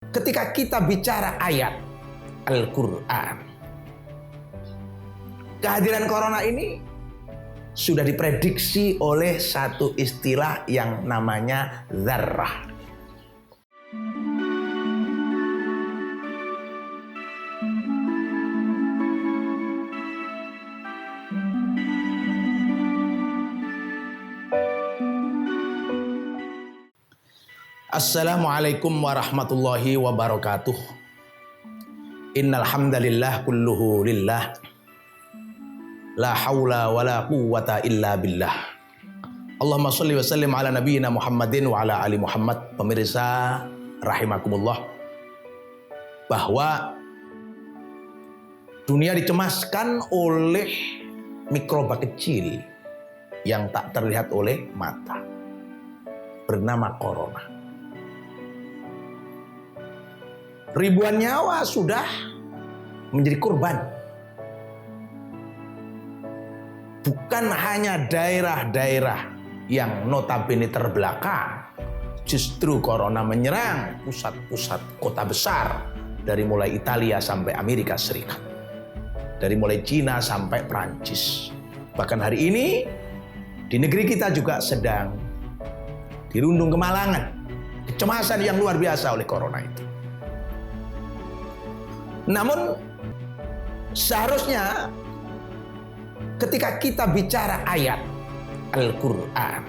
Ketika kita bicara ayat Al-Quran, kehadiran corona ini sudah diprediksi oleh satu istilah yang namanya dzarrah. Assalamualaikum warahmatullahi wabarakatuh. Innal hamdalillah kulluhu lillah. La haula wala quwwata illa billah. Allahumma shalli wa sallim ala nabiyyina Muhammadin wa ala ali Muhammad. Pemirsa rahimakumullah, bahwa dunia dicemaskan oleh mikroba kecil yang tak terlihat oleh mata, bernama corona. Ribuan nyawa sudah menjadi korban. Bukan hanya daerah-daerah yang notabene terbelakang, justru corona menyerang pusat-pusat kota besar, dari mulai Italia sampai Amerika Serikat, dari mulai Cina sampai Prancis. Bahkan hari ini di negeri kita juga sedang dirundung kemalangan, kecemasan yang luar biasa oleh corona itu. Namun seharusnya ketika kita bicara ayat Al-Quran,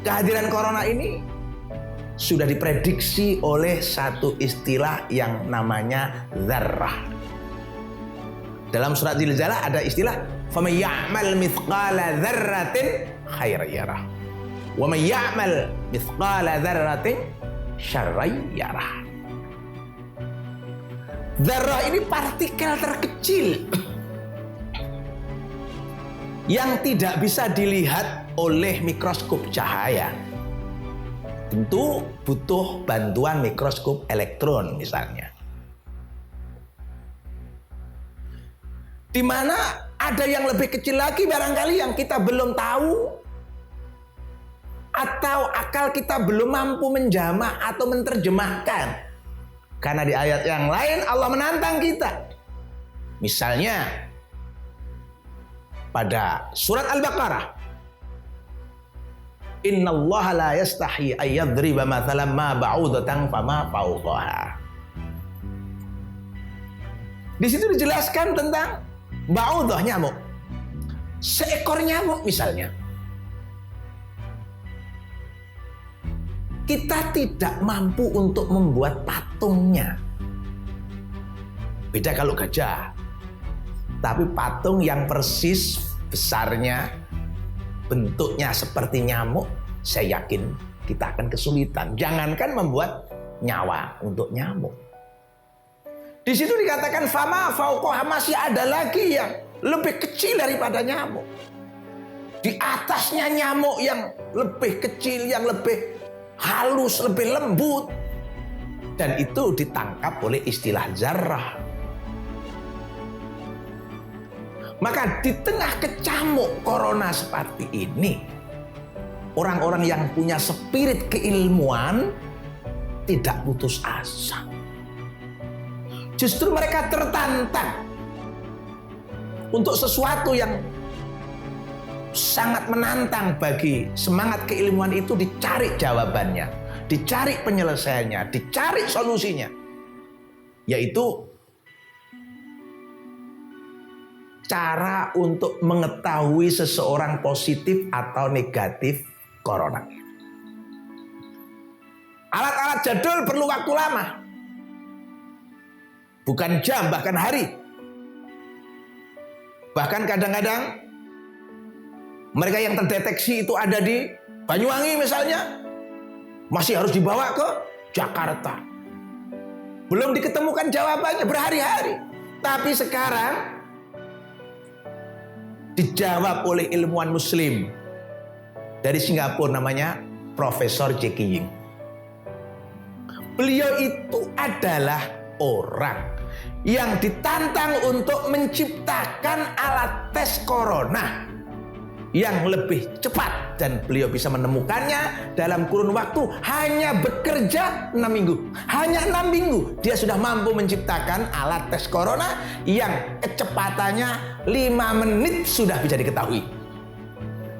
kehadiran corona ini sudah diprediksi oleh satu istilah yang namanya dzarrah. Dalam surat Zilzalah ada istilah faman ya'mal mithqala dzarratin khairan yarah wa man ya'mal mithqala dzarratin syarran yarah. Dzarrah ini partikel terkecil yang tidak bisa dilihat oleh mikroskop cahaya. Tentu butuh bantuan mikroskop elektron misalnya. Di mana ada yang lebih kecil lagi barangkali yang kita belum tahu, atau akal kita belum mampu menjamah atau menerjemahkan. Karena di ayat yang lain Allah menantang kita. Misalnya pada surat Al-Baqarah, Innallaha la yastahi ayyadriba mathalan ma ba'udatan fama fawqaha. Di situ dijelaskan tentang ba'udah, nyamuk. Seekor nyamuk misalnya. Kita tidak mampu untuk membuat patungnya. Beda kalau gajah. Tapi patung yang persis besarnya, bentuknya seperti nyamuk, saya yakin kita akan kesulitan. Jangankan membuat nyawa untuk nyamuk. Di situ dikatakan fama fauqaha, masih ada lagi yang lebih kecil daripada nyamuk. Di atasnya nyamuk yang lebih kecil, yang lebih halus, lebih lembut, dan itu ditangkap oleh istilah dzarrah. Maka di tengah kecamuk corona seperti ini, orang-orang yang punya spirit keilmuan tidak putus asa. Justru mereka tertantang untuk sesuatu yang sangat menantang. Bagi semangat keilmuan itu dicari jawabannya, dicari penyelesaiannya, dicari solusinya, yaitu cara untuk mengetahui seseorang positif atau negatif corona. Alat-alat jadul perlu waktu lama, bukan jam, bahkan hari. Bahkan kadang-kadang mereka yang terdeteksi itu ada di Banyuwangi misalnya, masih harus dibawa ke Jakarta. Belum diketemukan jawabannya berhari-hari. Tapi sekarang dijawab oleh ilmuwan muslim dari Singapura, namanya Profesor Jackie Ying. Beliau itu adalah orang yang ditantang untuk menciptakan alat tes corona yang lebih cepat, dan beliau bisa menemukannya dalam kurun waktu hanya bekerja 6 minggu. Hanya 6 minggu dia sudah mampu menciptakan alat tes corona yang kecepatannya 5 menit sudah bisa diketahui.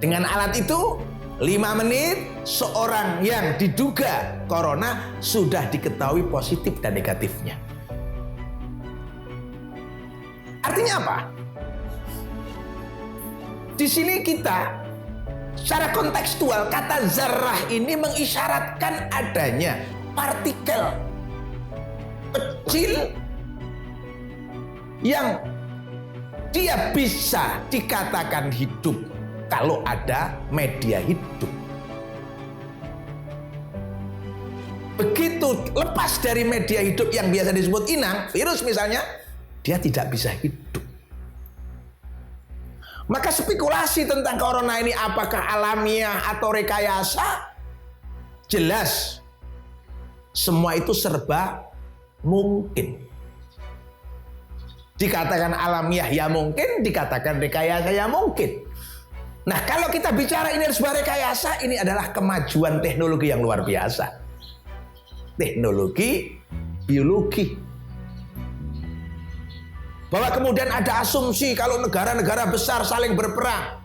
Dengan alat itu 5 menit seorang yang diduga corona sudah diketahui positif dan negatifnya. Artinya apa? Di sini kita secara kontekstual kata zarrah ini mengisyaratkan adanya partikel kecil yang dia bisa dikatakan hidup kalau ada media hidup. Begitu lepas dari media hidup yang biasa disebut inang, virus misalnya, dia tidak bisa hidup. Maka spekulasi tentang corona ini apakah alamiah atau rekayasa? Jelas semua itu serba mungkin. Dikatakan alamiah ya mungkin, dikatakan rekayasa ya mungkin. Nah, kalau kita bicara ini sebuah rekayasa, ini adalah kemajuan teknologi yang luar biasa. Teknologi biologi. Bahwa kemudian ada asumsi kalau negara-negara besar saling berperang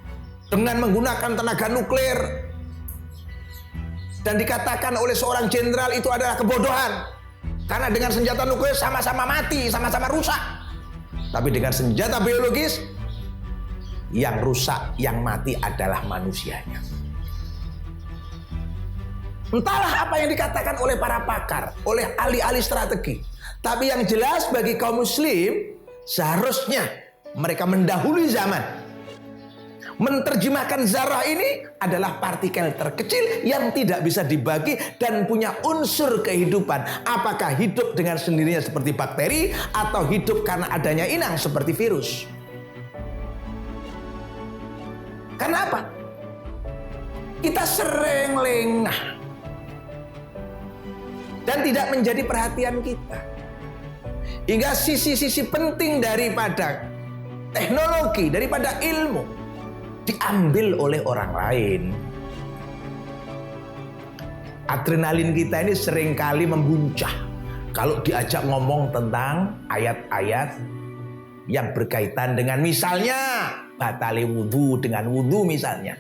dengan menggunakan tenaga nuklir, dan dikatakan oleh seorang jenderal itu adalah kebodohan, karena dengan senjata nuklir sama-sama mati, sama-sama rusak. Tapi dengan senjata biologis, yang rusak, yang mati adalah manusianya. Entahlah apa yang dikatakan oleh para pakar, oleh ahli-ahli strategi. Tapi yang jelas bagi kaum muslim, seharusnya mereka mendahului zaman. Menerjemahkan zarah ini adalah partikel terkecil yang tidak bisa dibagi dan punya unsur kehidupan. Apakah hidup dengan sendirinya seperti bakteri atau hidup karena adanya inang seperti virus? Kenapa? Kita sering lengah dan tidak menjadi perhatian kita. Hingga sisi-sisi penting daripada teknologi, daripada ilmu diambil oleh orang lain. Adrenalin kita ini seringkali membuncah kalau diajak ngomong tentang ayat-ayat yang berkaitan dengan misalnya batali wudhu, dengan wudhu misalnya.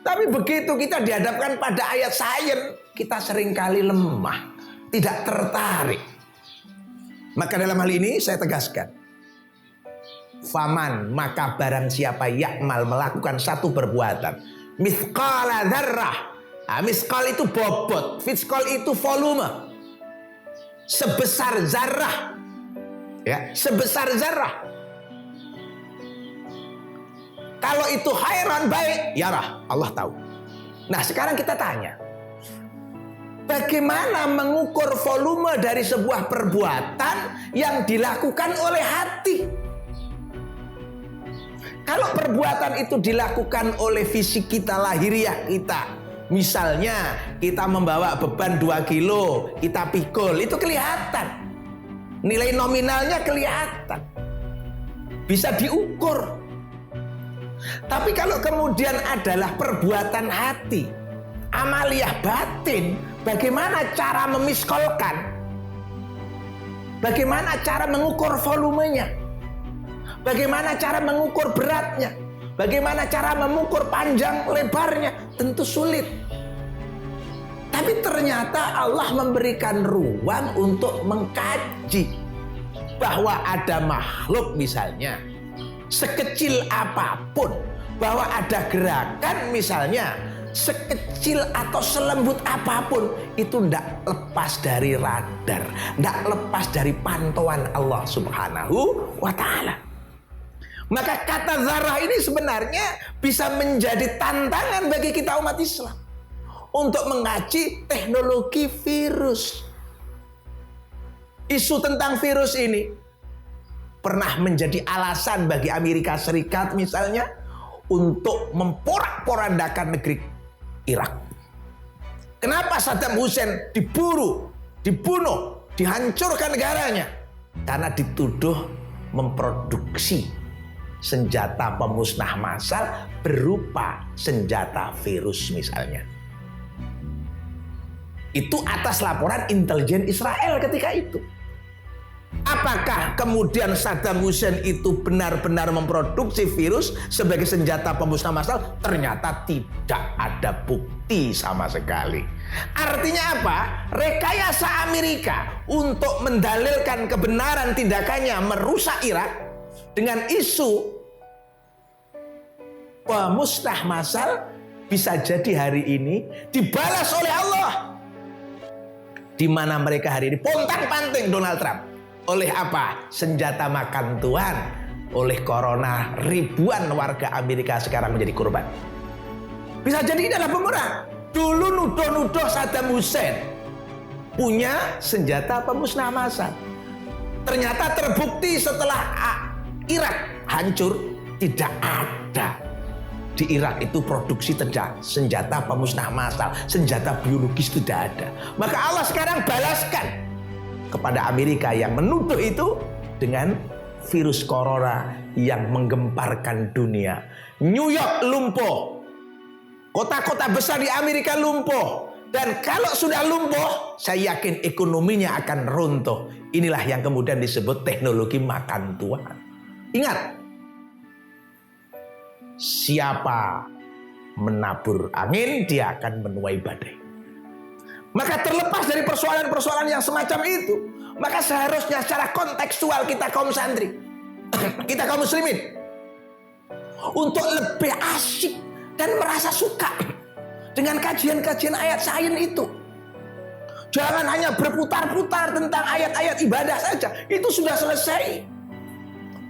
Tapi begitu kita dihadapkan pada ayat sains, kita seringkali lemah, tidak tertarik. Maka dalam hal ini saya tegaskan, faman, maka barang siapa yakmal, melakukan satu perbuatan, mithqala dzarrah. Mithqal itu bobot, fiskal itu volume, sebesar zarrah, ya, sebesar zarrah. Kalau itu khairan, baik, yarah, Allah tahu. Nah, sekarang kita tanya, bagaimana mengukur volume dari sebuah perbuatan yang dilakukan oleh hati? Kalau perbuatan itu dilakukan oleh fisik kita, lahiriah kita, misalnya kita membawa beban 2 kilo, kita pikul, itu kelihatan. Nilai nominalnya kelihatan, bisa diukur. Tapi kalau kemudian adalah perbuatan hati, amaliyah batin, bagaimana cara memiskolkan? Bagaimana cara mengukur volumenya? Bagaimana cara mengukur beratnya? Bagaimana cara mengukur panjang lebarnya? Tentu sulit. Tapi ternyata Allah memberikan ruang untuk mengkaji bahwa ada makhluk misalnya sekecil apapun, bahwa ada gerakan misalnya sekecil atau selembut apapun, itu tidak lepas dari radar, tidak lepas dari pantauan Allah Subhanahu wa Ta'ala. Maka kata zarah ini sebenarnya bisa menjadi tantangan bagi kita umat Islam untuk mengkaji teknologi virus. Isu tentang virus ini pernah menjadi alasan bagi Amerika Serikat misalnya untuk memporak-porandakan negeri Irak. Kenapa Saddam Hussein diburu, dibunuh, dihancurkan negaranya? Karena dituduh memproduksi senjata pemusnah massal berupa senjata virus misalnya. Itu atas laporan intelijen Israel ketika itu. Apakah kemudian Saddam Hussein itu benar-benar memproduksi virus sebagai senjata pemusnah massal? Ternyata tidak ada bukti sama sekali. Artinya apa? Rekayasa Amerika untuk mendalilkan kebenaran tindakannya merusak Irak dengan isu pemusnah massal bisa jadi hari ini dibalas oleh Allah. Di mana mereka hari ini pontang-panting Donald Trump. Oleh apa? Senjata makan Tuhan. Oleh corona ribuan warga Amerika sekarang menjadi korban. Bisa jadi ini adalah pemeran. Dulu nuduh-nuduh Saddam Hussein punya senjata pemusnah massal. Ternyata terbukti setelah Irak hancur, tidak ada di Irak itu produksi senjata pemusnah massal, senjata biologis tidak ada. Maka Allah sekarang balaskan kepada Amerika yang menuduh itu dengan virus corona yang menggemparkan dunia. New York lumpuh, kota-kota besar di Amerika lumpuh, dan kalau sudah lumpuh, saya yakin ekonominya akan runtuh. Inilah yang kemudian disebut teknologi makan Tuhan. Ingat, siapa menabur angin, dia akan menuai badai. Maka terlepas dari persoalan-persoalan yang semacam itu, maka seharusnya secara kontekstual kita kaum santri, kita kaum muslimin, untuk lebih asyik dan merasa suka dengan kajian-kajian ayat sains itu. Jangan hanya berputar-putar tentang ayat-ayat ibadah saja, itu sudah selesai.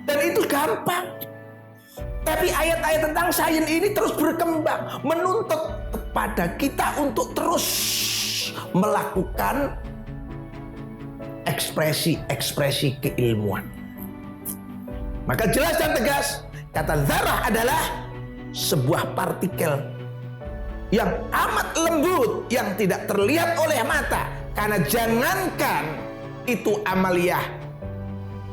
Dan itu gampang. Tapi ayat-ayat tentang sains ini terus berkembang, menuntut kepada kita untuk terus melakukan ekspresi-ekspresi keilmuan. Maka jelas dan tegas, kata zarah adalah sebuah partikel yang amat lembut, yang tidak terlihat oleh mata. Karena jangankan itu amaliyah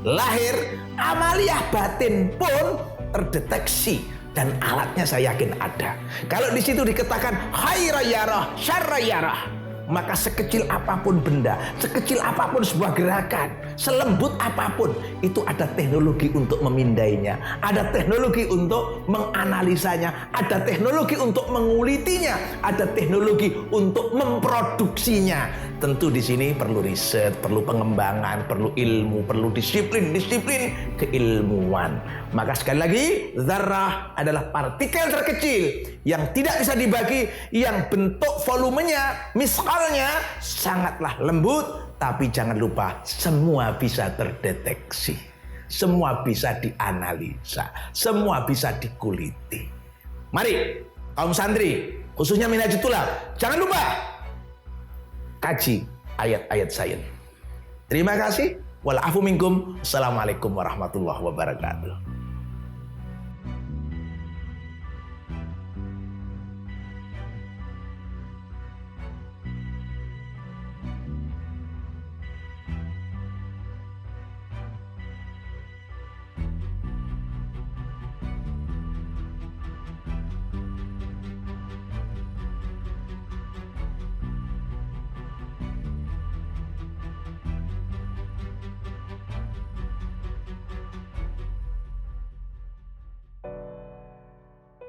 lahir, amaliyah batin pun terdeteksi. Dan alatnya saya yakin ada. Kalau di situ dikatakan khaira yarah, syarra yarah, maka sekecil apapun benda, sekecil apapun sebuah gerakan, selembut apapun, itu ada teknologi untuk memindainya, ada teknologi untuk menganalisanya, ada teknologi untuk mengulitinya, ada teknologi untuk memproduksinya. Tentu di sini perlu riset, perlu pengembangan, perlu ilmu, perlu disiplin keilmuan. Maka sekali lagi, zarrah adalah partikel terkecil yang tidak bisa dibagi, yang bentuk volumenya, misalnya sangatlah lembut, tapi jangan lupa semua bisa terdeteksi, semua bisa dianalisa, semua bisa dikuliti. Mari kaum santri, khususnya Minhajul Tulab, jangan lupa kaji ayat-ayat sains. Terima kasih. Wal afu minkum. Assalamualaikum warahmatullahi wabarakatuh.